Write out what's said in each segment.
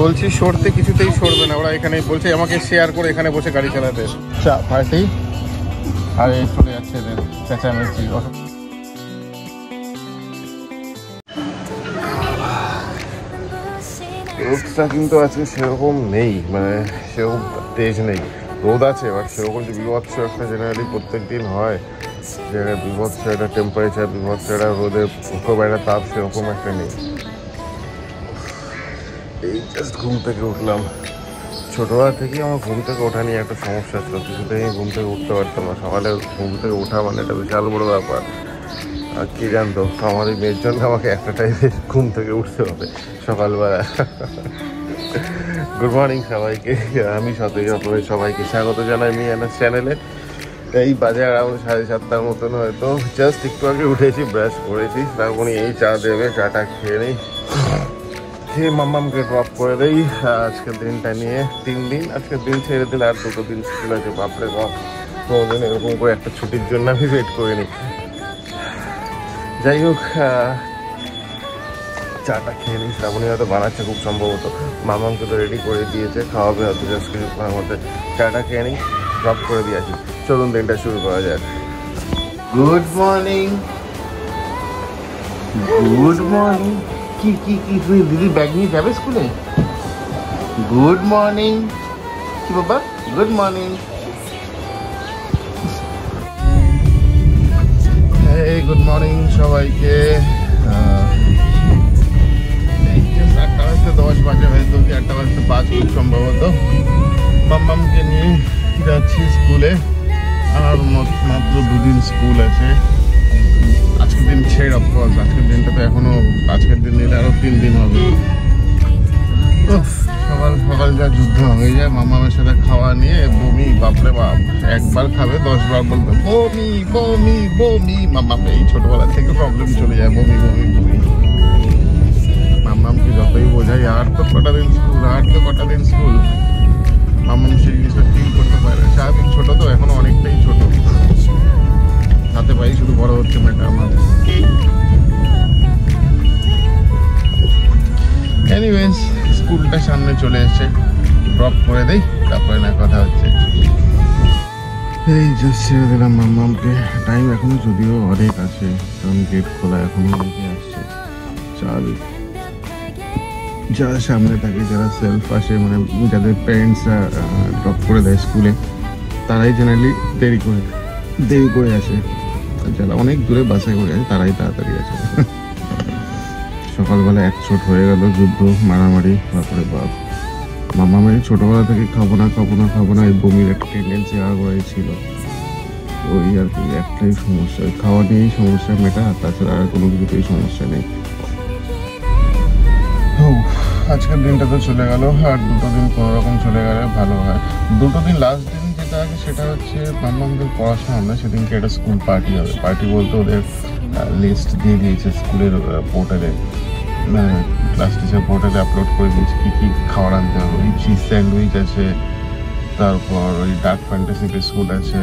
বলছি সরতে কিছুতেই সরবে না, ওরা এখানে বলছে আমাকে শেয়ার করে এখানে বসে গাড়ি চালাতে। চা পার্টি আর চলে যাচ্ছে এদের চেঁচামেচি। রোদটা কিন্তু আজকে সেরকম নেই, মানে সেরকম তেজ নেই, রোদ আছে বাট সেরকম যে বিভৎস একটা জেনারেলি প্রত্যেক দিন হয়, যে বিভৎস একটা টেম্পারেচার, বিভৎস একটা রোদের খুব একটা তাপ, সেরকম একটা নেই। এই জাস্ট ঘুম থেকে উঠলাম। ছোটবেলা থেকেই আমার ঘুম থেকে ওঠা নিয়ে একটা সমস্যা ছিল, কিছুতেই আমি ঘুম থেকে উঠতে পারতাম না। সকালে ঘুম থেকে ওঠা মানে একটা বিশাল বড় ব্যাপার। আর কি জানতো আমার এই মেয়ের জন্য আমাকে একটা টাইমে ঘুম থেকে উঠতে হবে সকালবেলা। গুড মর্নিং সবাইকে, আমি সতেজ আপনাদের সবাইকে স্বাগত জানাই মিয়ানার চ্যানেলে। এই বাজে অ্যারাউন্ড 7:30 মতন, হয়তো জাস্ট একটু আগে উঠেছি, ব্রাশ করেছি, তারপরে এই চা দেবে, চাটা খেয়ে নেই, খেয়ে মাম্মামকে ড্রপ করে দেই। আজকের দিনটা নিয়ে 3 দিন, আজকের দিন ছেড়ে দিলে আর 2 দিন স্কুল আছে। বাপরে বাপ, কোনোদিন এরকম করে একটা ছুটির জন্য আমি ওয়েট করিনি। যাই হোক, চাটা খেয়ে নিই, শ্রাবণী হয়তো বানাচ্ছে খুব সম্ভবত, মামামকে তো রেডি করে দিয়েছে, খাওয়াবে হয়তো জাস্ট কিছুক্ষণের মধ্যে। চাটা খেয়ে নিই, ড্রপ করে দিয়েছি, চলুন দিনটা শুরু করা যাক। Good morning, good morning. কি কি কি তুই দিদি ব্যাগ নিয়ে যাবে স্কুলে? Good morning. কি বাবা, গুড মর্নিং। এই গুড মর্নিং সবাইকে। 8:10 বাজে, হয়তো 8:05 খুব সম্ভবত। মাম্মামকে নিয়ে যাচ্ছি স্কুলে। আর মাত্র 2 দিন স্কুল আছে, আজকের দিন ছেড়ে অফকোর্স, আজকের দিনটা তো এখনো, আজকের দিন নিলে আরো 3 দিন হবে। সকাল সকাল যা যুদ্ধ হয়ে যায় মামামের সাথে খাওয়া নিয়ে। বমি, বাপরে বাপ, একবার খাবে 10 বার বলবে বমি বমি বমি। মামামে এই ছোটবেলা থেকে প্রবলেম চলে যায়, বমি বমি বমি। মামামকে যতই বোঝাই আর তো কটা দিন স্কুল, আর তো কটা দিন স্কুল, মামাম সেই জিনিসটা ফিল করতে পারে। স্বাভাবিক, ছোট তো এখনো অনেকটাই ছোট, হাতে পাই শুধু বড় হচ্ছে মেয়েটা আমার। এনিওয়েজ, স্কুলটা সামনে চলে এসছে, ড্রপ করে দেই, তারপরে না কথা হচ্ছে। এই জাস্ট ছেড়ে দিলাম মাম্মামকে। টাইম এখনো যদিও অনেক আছে, কারণ গেট খোলা এখনো লেগে আসছে। স্বাভাবিক, যারা সামনে থাকে, যারা সেলফ আসে, মানে যাদের প্যারেন্টসরা ড্রপ করে দেয় স্কুলে, তারাই জেনারেলি দেরি করে আসে। যারা অনেক দূরে বাসে করে আসে তারাই তাড়াতাড়ি আসে। সকালবেলা একচোট হয়ে গেল যুদ্ধ, মারামারি, তারপরে বাপ। মামামের ছোটবেলা থেকে খাবো না এই বমির একটা টেন্ডেন্সি আগে ছিল। ওই আর কি একটাই সমস্যা, খাওয়া নিয়েই সমস্যা মেটা, তাছাড়া আর কোনো কিছুতেই সমস্যা নেই। আজকের দিনটা তো চলে গেল, আর 2 দিন কোনো রকম চলে গেলে ভালো হয়। 2 দিন, লাস্ট দিন যেটা আছে সেটা হচ্ছে মাম্মামদের পড়াশোনা না, সেদিনকে একটা স্কুল পার্টি হবে। পার্টি বলতে ওদের লিস্ট দিয়ে দিয়েছে স্কুলের পোর্টালে, মানে ক্লাস টিচার পোর্টালে আপলোড করে দিয়েছে কী কী খাবার আনতে হবে। ওই চিজ স্যান্ডউইচ আছে, তারপর ওই ডার্ক ফ্যান্টাসি বিস্কুট আছে,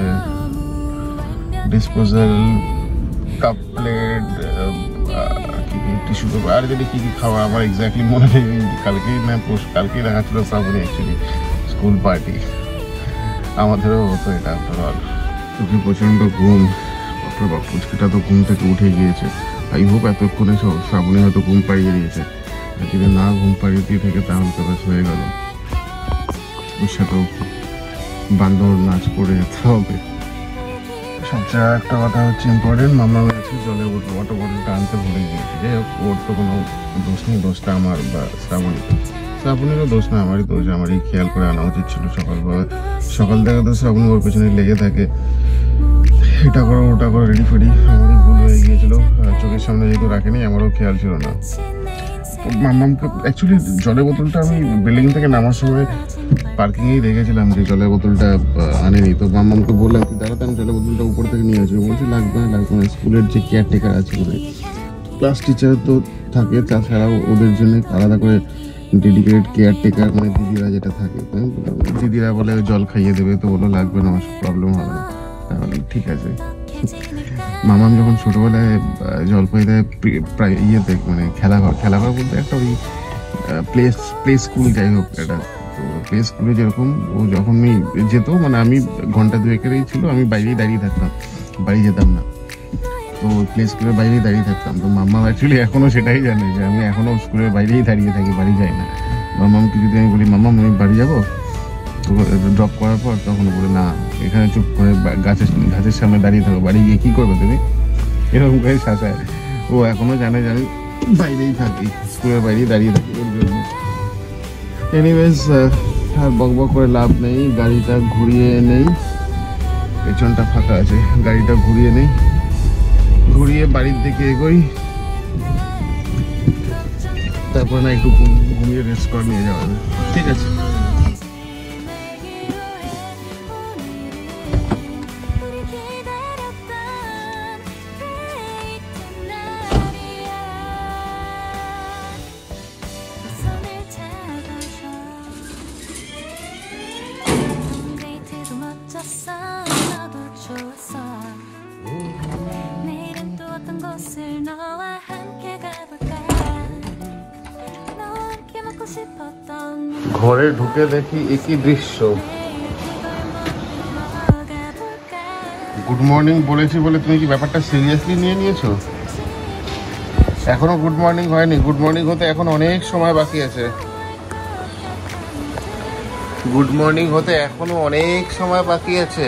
disposal cup plate, tissue paper, আর যদি কী কী খাওয়া আমার এক্স্যাক্টলি মনে নেই। কালকেই দেখাচ্ছিল শ্রাবণী অ্যাকচুয়ালি স্কুল পার্টি। আমাদেরও হতো এটা। চোখে প্রচণ্ড ঘুম, বাপ পুচকিটা তো ঘুম থেকে উঠে গিয়েছে। আই হোপ এতক্ষণে শ্রাবণী হয়তো ঘুম পাড়িয়ে দিয়েছে, আর যদি না ঘুম পাড়িয়ে দিয়ে থাকে তাহলে তো ব্যাস হয়ে গেল, ওর সাথেও বান্দর নাচ করে যেতে হবে। সবচেয়ে একটা কথা হচ্ছে ইম্পর্টেন্ট, মামা আছে জলের বোতল, ওয়াটার বোতলটা আনতে ভুলে গিয়েছে। যাই হোক, ওর তো কোনো দোষ নেই, দোষটা আমার বা শ্রাবণীরও দোষ না, আমারই দোষ। আমারই খেয়াল করে আনা উচিত ছিল সকাল থেকে তো শ্রাবণী ওর পেছনে লেগে থাকে, এটা করো ওটা করো, রেডি ফেডি। আমারই ভুল হয়ে গিয়েছিলো, চোখের সামনে যেহেতু রাখেনি, আমারও খেয়াল ছিল না। মাম্মামকে অ্যাকচুয়ালি জলের বোতলটা আমি বিল্ডিং থেকে নামার সময় পার্কিংয়েই রেখেছিলাম, যে জলের বোতলটা আনেনি। তো মাম্মামকে বললাম কি দাঁড়াতে, আমি জলের বোতলটা উপর থেকে নিয়ে আসবো। বলছি লাগবে না। স্কুলের যে কেয়ারটেকার আছে, ওদের ক্লাস টিচার তো থাকে, তাছাড়াও ওদের জন্য আলাদা করে ডেডিকেটেড কেয়ারটেকার, মানে দিদিরা যেটা থাকে, দিদিরা বলে জল খাইয়ে দেবে। তো বললো লাগবে না, আমার প্রবলেম হবে না। তাহলে ঠিক আছে। মামাম যখন ছোটবেলায় জলপাইতে প্রায় ইয়েতে, মানে খেলাঘর বলতে একটা ওই প্লে স্কুল, যাই হোক এটা। তো প্লে স্কুলে যেরকম ও যখনই যেত, মানে আমি ঘন্টা দুয়েকেরই ছিল, আমি বাইরেই দাঁড়িয়ে থাকতাম, বাড়ি যেতাম না। তো প্লে স্কুলের বাইরেই দাঁড়িয়ে থাকতাম। তো মাম্মা অ্যাকচুয়ালি এখনও সেটাই জানে যে আমি এখনও স্কুলের বাইরেই দাঁড়িয়ে থাকি, বাড়ি যাই না। মাম্মাকে যদি আমি বলি মাম্মা আমি বাড়ি যাবো, তো ড্রপ করার পর তখন বলে না, এখানে চুপ করে গাছের সামনে দাঁড়িয়ে থাকো, বাড়ি গিয়ে কী করবে তুমি, এরকম করে শাসায়। ও এখনও জানে বাইরেই থাকি, স্কুলের বাইরেই দাঁড়িয়ে থাকি ওর জন্য। এনিওয়েজ, আর বকবক করে লাভ নেই, গাড়িটা ঘুরিয়ে নেই, পেছনটা ফাঁকা আছে, গাড়িটা ঘুরিয়ে নেই, ঘুরিয়ে বাড়ির দিকে এগোই, তারপরে না একটু ঘুমিয়ে রেস্ট করে নিয়ে যাওয়া যাবে। ঠিক আছে। ঘরে ঢুকে দেখি একই দৃশ্য। গুড মর্নিং বলেছি বলে তুমি কি ব্যাপারটা সিরিয়াসলি নিয়ে নিয়েছো? এখনো গুড মর্নিং হয়নি, গুড মর্নিং হতে এখন অনেক সময় বাকি আছে। গুড মর্নিং হতে এখনো অনেক সময় বাকি আছে।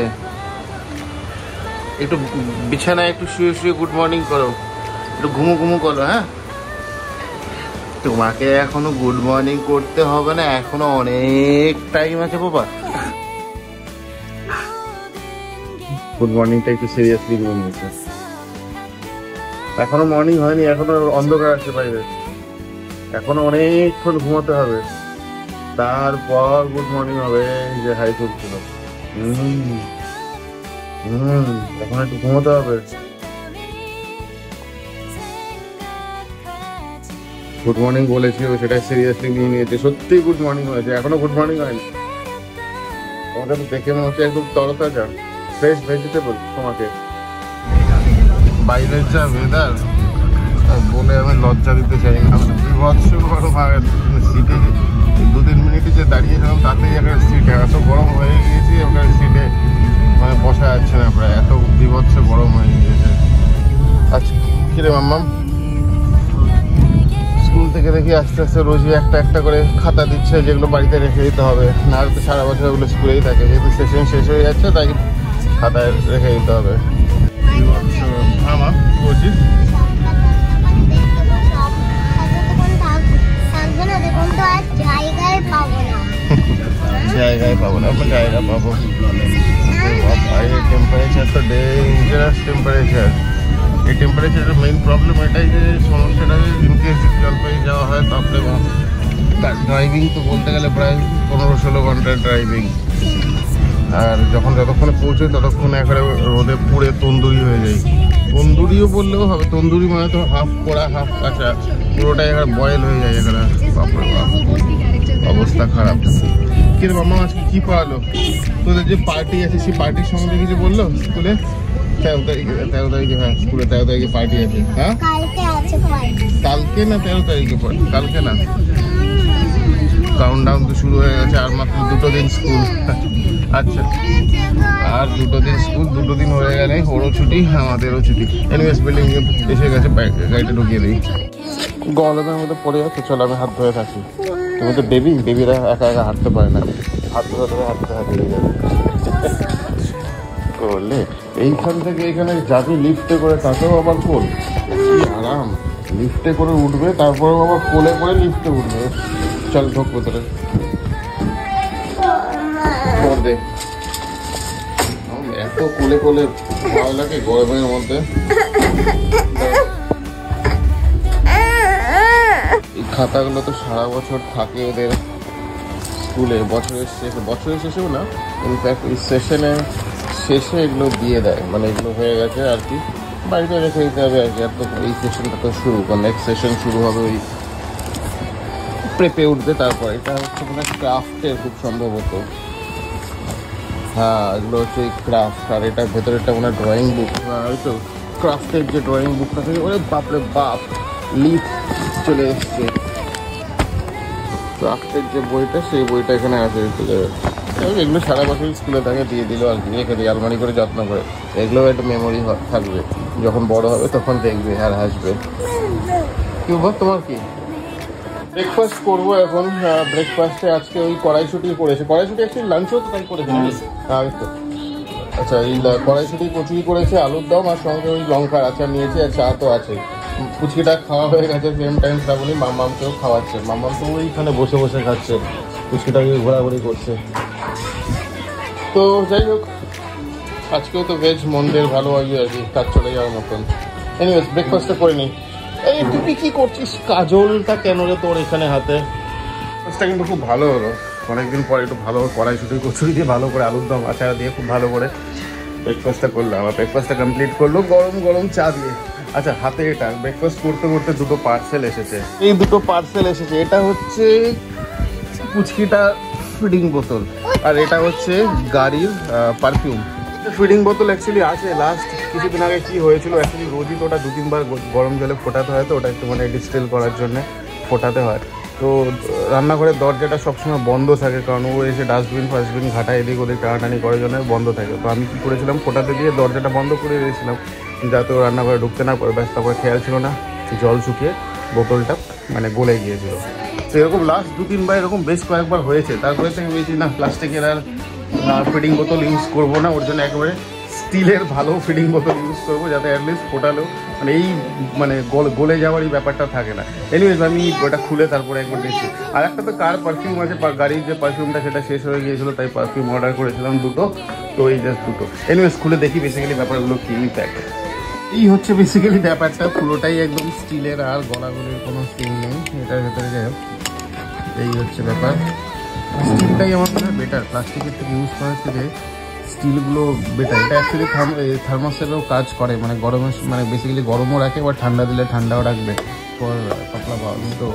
একটু বিছানায় একটু শুয়ে শুয়ে গুড মর্নিং করো, একটু ঘুমো ঘুমো করো। হ্যাঁ, তোমাকে এখনো গুড মর্নিং করতে হবে না, এখনো অনেক টাইম আছে বাবা। গুড মর্নিংটা একটু সিরিয়াসলি নিয়ে নিয়েছে। এখনো মর্নিং হয়নি, এখনো অন্ধকার আছে বাইরে, এখনো অনেকক্ষণ ঘুমাতে হবে, তারপর গুড মর্নিং হবে। যে হাই করছিল, এখন একটু ঘুমাতে হবে। গুড মর্নিং বলেছি, ও সেটা সিরিয়াসলি নিয়ে নিয়েছে। সত্যি গুড মর্নিং হয়েছে, এখনো গুড মর্নিং হয়নি। তোমাকে তো দেখে মনে হচ্ছে একদম তরতাজা, ফ্রেশ ভেজিটেবল। তোমাকে বাইরের যা ওয়েদার বলে আমি লজ্জা দিতে চাই না, বিভৎস গরম। সিটে 2-3 মিনিটে যে দাঁড়িয়েছিলাম তাতেই একটা সিটে এত গরম হয়ে গিয়েছি, ওখানে সিটে মানে বসা যাচ্ছে না, প্রায় এত বিভৎস গরম হয়ে গিয়েছে। আচ্ছা কিরে মাম্মাম, স্কুল থেকে দেখি আস্তে আস্তে রোজই একটা একটা করে খাতা দিচ্ছে, যেগুলো বাড়িতে রেখে দিতে হবে, না হলে তো সারা বছর ওগুলো স্কুলেই থাকে। যেহেতু সেশন শেষ হয়ে যাচ্ছে তাই খাতায় রেখে দিতে হবে। আমার বলছিস জায়গায় পাবো না, জায়গা পাবো। বাইরের টেম্পারেচার তো ডেঞ্জারাস টেম্পারেচার। এই টেম্পারেচারের মেইন প্রবলেম এটাই যে সমস্যাটা, ইনকেস জলপাই যাওয়া হয় তারপরে ড্রাইভিং তো বলতে গেলে প্রায় 15-16 ঘন্টার ড্রাইভিং। আর যতক্ষণে পৌঁছোই ততক্ষণে একেবারে রোদে পুড়ে তন্দুরি হয়ে যায়। তন্দুরিও বললেও হবে, তন্দুরি মানে তো হাফ পোড়া হাফ কাঁচা, পুরোটাই এখানে বয়েল হয়ে যায় এখানে। বাপরে বাপ, অবস্থা খারাপ। কিন্তু মামা আজকে কি পাওয়ালো? তোদের যে পার্টি আছে সেই পার্টির সম্বন্ধে কিছু বললো স্কুলে? 13 তারিখে হ্যাঁ, স্কুলে 13 তারিখে পার্টি আছে। হ্যাঁ কালকে না 13 তারিখে? কালকে না, কাউন্টডাউন তো শুরু হয়ে গেছে, আর মাত্র 2 দিন স্কুল। আচ্ছা, আর 2 দিন স্কুল, 2 দিন হয়ে গেলে ওরও ছুটি আমাদেরও ছুটি। এনিওয়েজ বিল্ডিং এসে গেছে, গাড়িটা ঢুকিয়ে দিই। গরমের মধ্যে পড়ে যাচ্ছে, চলো আমি হাত ধরে থাকি। তুমি তো বেবিরা একা একা হাঁটতে পারে না, হাত ধরে ধরে হাঁটতে হাঁটিয়ে যাবে। করলে এইখান থেকে এখানে যাবে লিফটে করে, তাতেও আবার কোল, কি আরাম। লিফটে করে উঠবে, তারপরেও আবার কোলে করে লিফটে উঠবে। চল ঢোক ভেতরে, এত কোলে কোলে ভালো লাগে গরমের মধ্যে। এই খাতাগুলো তো সারা বছর থাকে ওদের স্কুলে, বছরের শেষেও না, ইনফ্যাক্ট এই সেশনের শেষে এগুলো দিয়ে দেয়, মানে এগুলো হয়ে গেছে আর কি, বাড়িতে রেখে দিতে হবে আর কি। আর তো এই সেশনটা তো শুরু, নেক্সট সেশন শুরু হবে ওই প্রেপে উঠবে। তারপর এটা হচ্ছে মানে ক্রাফটের খুব সম্ভবত, হ্যাঁ এগুলো হচ্ছে ক্রাফট। আর এটা ভেতরেরটা মানে ড্রয়িং বুক, ওই তো ক্রাফটের যে ড্রয়িং বুকটা থাকে। ওরে বাপরে বাপ, লিফ চলে এসছে। ক্রাফটের যে বইটা সেই বইটা এখানে আছে। এগুলো সারা বছর স্কুলে থাকে, দিয়ে দিল আর কি, রেখে দিই আলমারি করে যত্ন করে। এগুলো একটা মেমোরি থাকবে, যখন বড় হবে তখন দেখবে আর হাসবে। কি বল তোমার কি? ব্রেকফাস্ট করবো এখন। ব্রেকফাস্টে আজকে ওই কড়াইশুঁটি করেছে। কড়াইশুঁটি অ্যাকচুয়ালি লাঞ্চেও তো তাই করেছে। আচ্ছা, এই কড়াইশুঁটি কচুরি করেছে, আলুর দম আর সঙ্গে ওই লঙ্কার আচার নিয়েছে, আর চা তো আছে। পুচকিটা খাওয়া হয়ে গেছে সেম টাইম শ্রাবণী মাম্মামকেও খাওয়াচ্ছে। মাম্মাম তো ওইখানে বসে বসে খাচ্ছে, পুচকিটাকে ঘোরাঘুরি করছে। তো যাই হোক, আজকেও তো ভেজ মন্দের ভালো আগে আর কি, কাজ চলে যাওয়ার মতন। এনিওয়েজ ব্রেকফাস্টটা করে নিই। এই তুই কি করছিস? কাজলটা কেন রে তোর এখানে হাতে? ব্রেকফাস্টটা কিন্তু খুব ভালো হলো, অনেকদিন পরে একটু ভালো কড়াইশুঁটি কচুরি দিয়ে ভালো করে আলুর দম আচার দিয়ে খুব ভালো করে ব্রেকফাস্টটা করলাম। আমার ব্রেকফাস্টটা কমপ্লিট করলো গরম গরম চা দিয়ে। আচ্ছা, হাতে এটা ব্রেকফাস্ট করতে করতে দুটো পার্সেল এসেছে। এই দুটো পার্সেল এসেছে, এটা হচ্ছে পুচকিটা ফিডিং বোতল, আর এটা হচ্ছে গাড়ির পারফিউম। ফিডিং বোতল অ্যাকচুয়ালি আছে, লাস্ট কিছুদিন আগে কি হয়েছিল, অ্যাকচুয়ালি রোজই তো ওটা 2-3 বার গরম জলে ফোটাতে হয়, তো ওটা একটু মানে ডিস্টিল করার জন্য ফোটাতে হয়। তো রান্নাঘরের দরজাটা সবসময় বন্ধ থাকে, কারণ ও এসে ডাস্টবিন ফাস্টবিন ঘাটা এদিক ওদিক টানাটানি করার জন্য বন্ধ থাকে। তো আমি কী করেছিলাম, ফোটাতে দিয়ে দরজাটা বন্ধ করে দিয়েছিলাম যাতে ও রান্নাঘরে ঢুকতে না পারে। ব্যাস, তারপরে খেয়াল ছিল না, জল শুকিয়ে বোতলটা মানে গলে গিয়েছিল। তো এরকম লাস্ট 2-3 বার এরকম বেশ কয়েকবার হয়েছে। তারপরে থেকে বলছি না, প্লাস্টিকের আর ফিডিং বোতল ইউজ করবো না, ওর জন্য একেবারে স্টিলের ভালো ফিডিং বোতল ইউজ করবো, যাতে অ্যাটলিস্ট ফোটালেও মানে এই মানে গলে যাওয়ার এই ব্যাপারটা থাকে না। এনিওয়েজ আমি ওটা খুলে তারপরে একবার দেখছি। আর একটা তো কার পারফিউম আছে, গাড়ির যে পারফিউমটা সেটা শেষ হয়ে গিয়েছিলো, তাই পারফিউম অর্ডার করেছিলাম দুটো, তো এই জাস্ট দুটো। এনিওয়েজ খুলে দেখি বেসিক্যালি ব্যাপারগুলো কী প্যাক। এই হচ্ছে বেসিক্যালি ব্যাপারটা, পুরোটাই একদম স্টিলের, আর গলাগুলির কোনো সিন নেই এটার ভেতরে। যাই হোক, এই হচ্ছে ব্যাপার। স্টিলটাই আমার মনে হয় বেটার, প্লাস্টিকের থেকে ইউজ করার থেকে স্টিলগুলো বেটার। এটা অ্যাকচুয়ালি থার্মোসেরও কাজ করে, মানে গরমে মানে বেসিক্যালি গরমও রাখে, বা ঠান্ডা দিলে ঠান্ডাও রাখবে ফর পাতলা পাওয়া। তো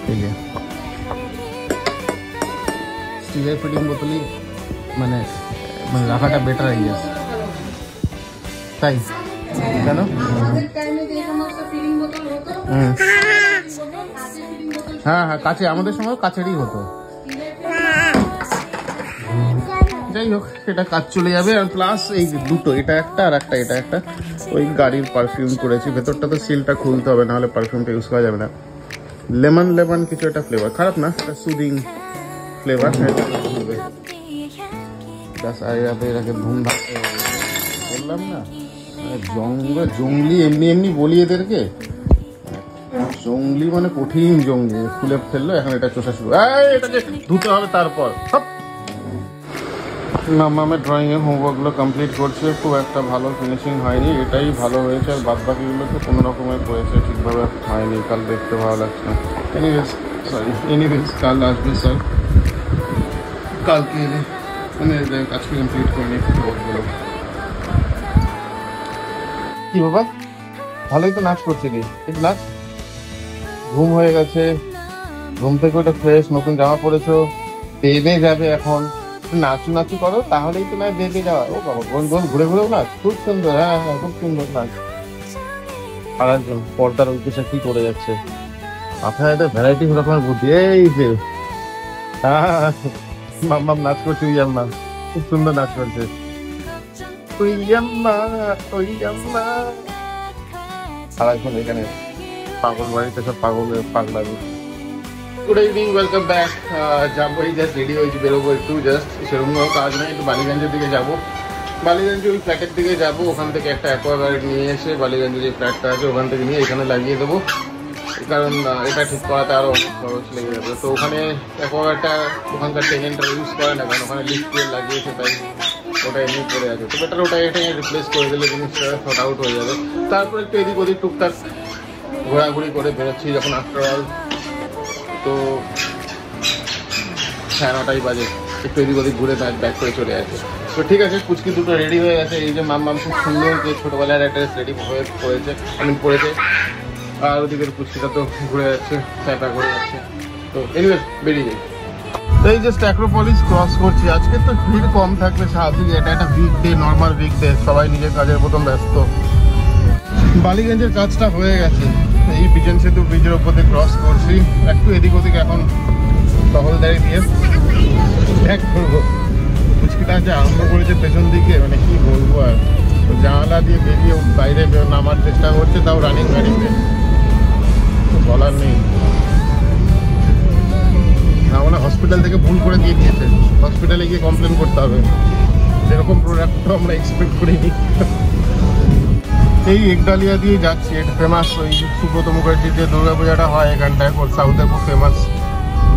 ঠিক আছে, স্টিলের ফিডিং বোতলই মানে মানে রাখাটা বেটার আই গেস, তাই কেন? হ্যাঁ হ্যাঁ, কাছে আমাদের সময় কাছেরই হতো। যাই হোক, এটা কাজ চলে যাবে। আর প্লাস এই দুটো, এটা একটা আর একটা এটা একটা, ওই গাড়ির পারফিউম করেছি। ভেতরটা তো সিলটা খুলতে হবে, নাহলে পারফিউমটা ইউজ করা যাবে না। লেমন লেমন কিছু একটা ফ্লেভার, খারাপ না, একটা সুদিং ফ্লেভার। এটাকে ধুমধাম বললাম না, জঙ্গলি এমনি এমনি বলি এদেরকে, জঙ্গলি মানে কঠিন জঙ্গলি। খুলে ফেললো, এখন এটা চষা শুরু। এটাকে ধুতে হবে তারপর। মামামের ড্রয়িংয়ের হোমওয়ার্কগুলো কমপ্লিট করছে, খুব একটা ভালো ফিনিশিং হয়নি, এটাই ভালো হয়েছে। আর বাদ বাকিগুলোতে কোনো রকমের করেছে, ঠিকভাবে হয়নি, কাল দেখতে ভালো লাগছে না। এনিওয়েজ কাল আসবে স্যার, কালকে এলে মানে আজকে কমপ্লিট করে নিই হোমওয়ার্কগুলো। কি বাবা, ভালোই তো নাচ করছিলি, ঠিক নাচ। ঘুম হয়ে গেছে, ঘুম থেকে ওটা ফ্রেশ, নতুন জামা পরেছো, বেবে যাবে এখন। নাচু নাচু করো, তাহলেই তো নয় বেঁকে যাওয়া। ও বাবা, গোল গোল ঘুরে ঘুরেও নাচ, খুব সুন্দর। হ্যাঁ হ্যাঁ, খুব সুন্দর নাচ। আর একজন পর্দার উদ্দেশ্যে কি করে যাচ্ছে, মাথায় একটা ভ্যারাইটি রকমের বুদ্ধি। এই যে মাম্মাম নাচ করছে, ইয়াম্মা খুব সুন্দর নাচ করছে। আর এখন এখানে পাগল বাড়িতে সব পাগলামি। Good evening, welcome back. যাবো, এই জাস্ট রেডি হয়েছি, বেরোবো একটু, জাস্ট সেরকম কোনো কাজ নেই, একটু বালিগঞ্জের দিকে যাবো। বালিগঞ্জে ওই ফ্ল্যাটের দিকে যাবো, ওখান থেকে একটা অ্যাকোয়াগার্ড নিয়ে এসে বালিগঞ্জে যে ফ্ল্যাটটা আছে ওখান থেকে নিয়ে এখানে লাগিয়ে দেবো, কারণ এটা ঠিক করাতে আরও অনেক খরচ লেগে যাবে। তো ওখানে অ্যাকোয়াগার্ডটা ওখানকার টেনেন্টরা ইউজ করে না, কারণ ওখানে লিফট দিয়ে লাগিয়েছে, তাই ওটা এমনি পড়ে আছে। তো বেটার ওটা এটা রিপ্লেস করে দিলে জিনিসটা শর্ট আউট হয়ে যাবে। তারপর একটু এদিক ওদিক টুকটাক ঘোরাঘুরি করে বেরোচ্ছি যখন আফটার অল। তো 9:30 বাজে, একটু এদিক ওদিক ঘুরে ব্যাক করে চলে আসে। তো ঠিক আছে, পুচকি দুটো রেডি হয়ে গেছে। এই যে মাম্মাম খুব সুন্দর যে ছোটোবেলার একটা রেডি হয়ে পড়েছে, পড়েছে। আর ওদিকের পুচকিটা তো ঘুরে যাচ্ছে, প্যাপা করে যাচ্ছে। তো এনিওয়ে বেরিয়ে যাই। তো এই জাস্ট অ্যাক্রোপলিস ক্রস করছি। আজকে তো ভিড় কম থাকবে, স্বাভাবিক, এটা একটা উইকডে, নর্মাল উইকডে, সবাই নিজের কাজের মতন ব্যস্ত। বালিগঞ্জের কাজটা হয়ে গেছে, এই বিজন সেতু ব্রিজের ওপর দিয়ে ক্রস করছি। একটু এদিক ওদিক এখন বাউন্ডারি দিয়ে ব্যাক করবো। পুচকিটা যে আরম্ভ করেছে পেছন দিকে, মানে কি বলবো আর, জানালা দিয়ে বেরিয়ে বাইরে নামার চেষ্টা করছে, তাও রানিং গাড়িতে, বলার নেই। আমরা হসপিটাল থেকে ভুল করে দিয়ে দিয়েছে, হসপিটালে গিয়ে কমপ্লেন করতে হবে, যেরকম প্রোডাক্ট তো আমরা এক্সপেক্ট করিনি। এই একডালিয়া দিয়ে যাচ্ছি, এটা ফেমাস ওই সুব্রত মুখার্জির যে দুর্গাপূজাটা হয় এখানটায়, সাউথে খুব ফেমাস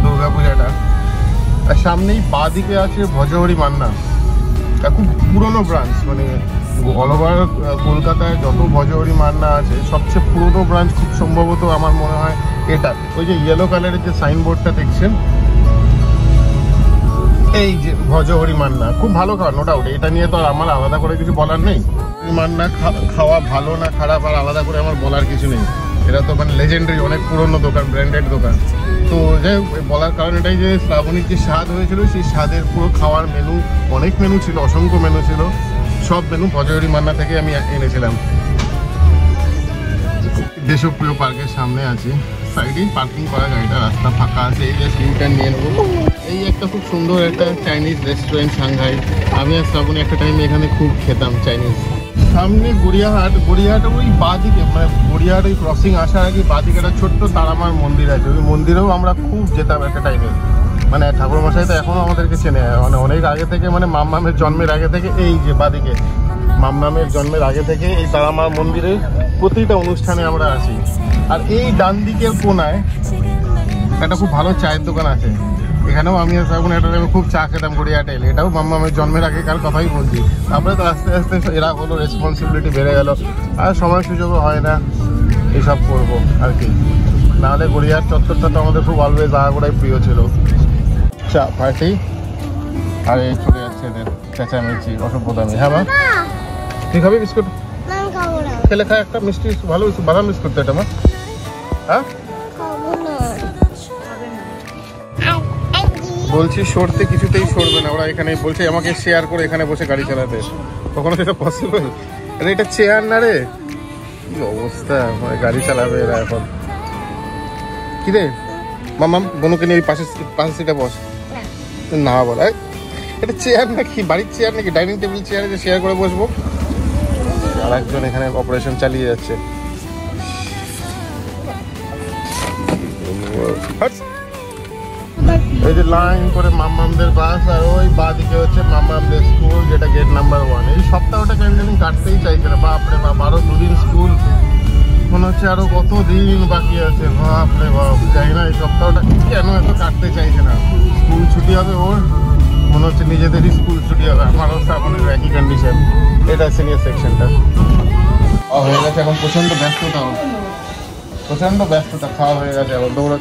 দুর্গাপূজাটা। আর সামনেই বাঁ দিকে আছে ভজহরি মান্না, খুব পুরনো ব্রাঞ্চ, মানে অল ওভার কলকাতায় যত ভজহরি মান্না আছে সবচেয়ে পুরনো ব্রাঞ্চ খুব সম্ভবত আমার মনে হয় এটা। ওই যে ইয়েলো কালারের যে সাইনবোর্ডটা দেখছেন, এই যে ভজহরি মান্না, খুব ভালো খাওয়া, নো ডাউট, এটা নিয়ে তো আর আমার আলাদা করে কিছু বলার নেই। মান্না খাওয়া ভালো না খারাপ আর আলাদা করে আমার বলার কিছু নেই, এটা তো মানে লেজেন্ডারি, অনেক পুরনো দোকান, ব্র্যান্ডেড দোকান। তো যাই হোক, বলার কারণ এটাই যে শ্রাবণীর যে স্বাদ হয়েছিল, সেই স্বাদের পুরো খাওয়ার মেনু, অনেক মেনু ছিল, অসংখ্য মেনু ছিল, সব মেনু ভজহরি মান্না থেকে আমি এনেছিলাম। দেশপ্রিয় পার্কের সামনে আছি, সাইডেই পার্কিং করা গাড়িটা, রাস্তা ফাঁকা আছে, এই যে সিমটা নিয়ে নেবো। এই একটা খুব সুন্দর একটা চাইনিজ রেস্টুরেন্ট সাংঘাই, আমি আর শ্রাবণী একটা টাইমে এখানে খুব খেতাম চাইনিজ। সামনে গড়িয়াহাট, গড়িয়াহাটের ওই বাঁদিকে, মানে গড়িয়াহাট ওই ক্রসিং আসার আগে বাঁদিকে একটা ছোট্ট তারামার মন্দির আছে, ওই মন্দিরেও আমরা খুব যেতাম একটা টাইমে। মানে ঠাকুরমশাই তো এখনও আমাদেরকে চেনে, মানে অনেক আগে থেকে, মানে মাম্মামের জন্মের আগে থেকে, এই যে বাঁদিকে মাম্মামের জন্মের আগে থেকে এই তারামার মন্দিরে প্রতিটা অনুষ্ঠানে আমরা আসি। আর এই ডান দিকের কোনায় একটা খুব ভালো চায়ের দোকান আছে, এখানেও আমি আর শ্রাবণ একটা টাইমে খুব চা খেতাম গড়িয়াহাটে এলে, এটাও মাম্মামের জন্মের আগেকার কথাই বলছি। তারপরে তো আস্তে আস্তে এরা হলো, রেসপন্সিবিলিটি বেড়ে গেল, আর সময় সুযোগও হয় না এসব করবো আর কি। নাহলে গড়িয়াহাট চত্বরটা তো আমাদের খুব অলওয়েজ আগাগোড়াই প্রিয় ছিল। চা পার্টি আর এই চলে যাচ্ছে এদের চেঁচামেচি, অসভ্যতামি। হ্যাঁ মা, তুই খাবি বিস্কুট? খেলে খায় একটা মিষ্টি, ভালো বাদাম বিস্কুট তো এটা মা। হ্যাঁ বলছি সরতে কিছুতেই সরবে না ওরা, এখানে বলছে আমাকে শেয়ার করে এখানে বসে গাড়ি চালাতে, কখনো সেটা পসিবল? আরে এটা চেয়ার না রে, কি অবস্থা, গাড়ি চালাবে এরা এখন। কি রে মামাম, বনুকে নিয়ে পাশে সিটে বস না, বল এটা চেয়ার নাকি, বাড়ির চেয়ার নাকি, ডাইনিং টেবিল চেয়ারে যে শেয়ার করে বসবো। আর একজন এখানে অপারেশন চালিয়ে যাচ্ছে। এই যে লাইন করে মাম্মামদের বাস, আর ওই বাঁ দিকে হচ্ছে মাম্মামদের স্কুল, যেটা গেট নাম্বার 1। এই সপ্তাহটা কেন জানি কাটতেই চাইছে না, বাপরে বাপ, আরো 2 দিন স্কুল, মনে হচ্ছে আরো কত দিন বাকি আছে, বাপরে বাপ, যাই না এই সপ্তাহটা কেন এত কাটতে চাইছে না। স্কুল ছুটি হবে ওর, মনে হচ্ছে নিজেদেরই স্কুল ছুটি হবে, আমারও শ্রাবণের একই কন্ডিশন। এটা সিনিয়র সেকশনটা হয়ে গেছে এখন, প্রচন্ড ব্যস্ততা, খাওয়া হয়ে গেছে, এখন দৌড়া